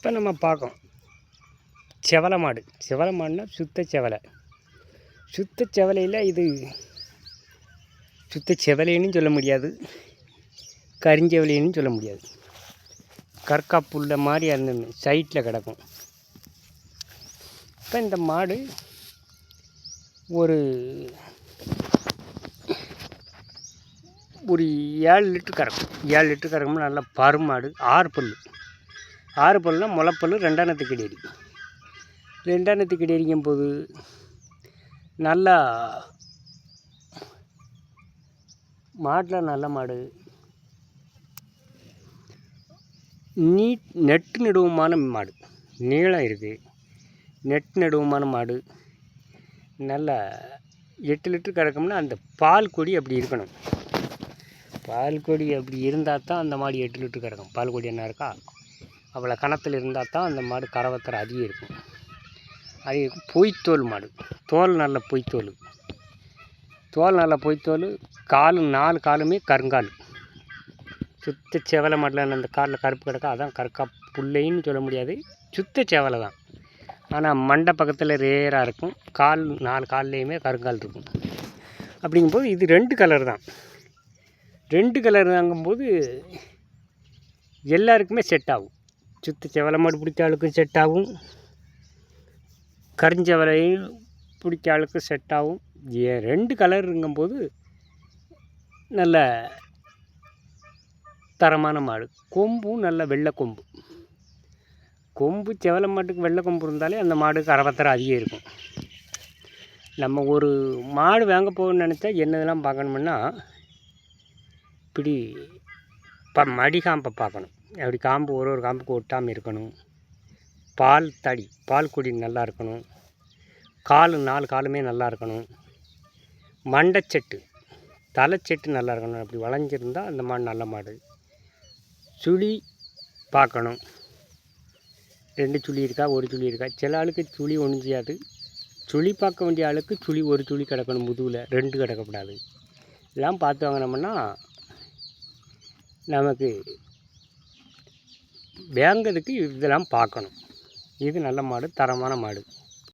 இப்போ நம்ம பார்க்கோம் செவலை மாடு. செவலை மாடுனா சுத்த செவலை. சுத்த செவலையில் இது சுத்த செவலைன்னு சொல்ல முடியாது, கரிஞ்செவலைன்னு சொல்ல முடியாது. கற்கா புல்ல மாதிரி அந்த சைட்டில் கிடக்கும். இப்போ இந்த மாடு ஒரு 7 லிட்டர் கறக்கும். 7 லிட்டர் கறக்கும்னா நல்லா பருமாடு. 6 பல். 6 பல்னால் முளைப்பல் 2ஆம் கிடேரி. 2ஆம் கிடேரிக்கும் போது நல்லா மாட்டில் நல்ல மாடு. நெட்டு நடுவுமான மாடு. நீளம் இருக்குது. நெட்டு நடுவுமான மாடு. நல்லா 8 லிட்டர் கறக்கும்னா அந்த பால் கொடி அப்படி இருக்கணும். பால் கொடி அப்படி இருந்தால் தான் அந்த மாடு 8 லிட்டர் கறக்கும். பால் கொடி என்ன இருக்கா அவ்வளோ கணத்தில் இருந்தால் தான் அந்த மாடு கறவத்தர அதிகம் இருக்கும். அது பொய்த்தோல் மாடு. தோல் நல்ல பொய்த்தோல். தோல் நல்ல பொய்த்தோல். காலு 4 காலுமே கருங்கால். சுத்த செவலை மாட்டில் அந்த காலில் கருப்பு கிடக்கா அதான் கற்கா புல்லைன்னு சொல்ல முடியாது, சுத்த செவலை தான். ஆனால் மண்டை பக்கத்தில் ரேராக இருக்கும். 4 கால்லையுமே கருங்கால் இருக்கும். அப்படிங்கும்போது இது 2 கலர் தான். 2 கலர் வாங்கும்போது எல்லாருக்குமே செட் ஆகும். சுத்த செவலை மாடு பிடிச்ச ஆளுக்கும் செட் ஆகும், கரிஞ்செவலையும் பிடிச்ச ஆளுக்கும் செட் ஆகும். 2 கலருங்கும்போது நல்ல தரமான மாடு. கொம்பும் நல்ல வெள்ளை கொம்பு. கொம்பு செவலை மாட்டுக்கு வெள்ளை கொம்பு இருந்தாலே அந்த மாடு கறவத்தர அதிகம் இருக்கும். நம்ம ஒரு மாடு வாங்க போகணும்னு நினச்சா என்னதெல்லாம் பார்க்கணுமுன்னா, இப்படி மடி காம்பை பார்க்கணும். அப்படி காம்பு ஒரு காம்புக்கு ஒட்டாமல் இருக்கணும். பால் தடி பால் கொடி நல்லா இருக்கணும். 4 காலுமே நல்லா இருக்கணும். மண்டைச்செட்டு தலைச்செட்டு நல்லா இருக்கணும். அப்படி வளைஞ்சிருந்தால் அந்த மாடு நல்ல மாடு. சுழி பார்க்கணும். 2 சுழி இருக்கா 1 சுழி இருக்கா. சில ஆளுக்கு சுழி ஒன்றும் செய்யாது. சுழி பார்க்க வேண்டிய ஆளுக்கு சுழி 1 சுழி கிடக்கணும். முதுகில் 2 கிடக்கக்கூடாது. இதெல்லாம் பார்த்து வாங்கினோம்னா நமக்கு வேங்கிறதுக்கு இதெல்லாம் பார்க்கணும். இது நல்ல மாடு, தரமான மாடு.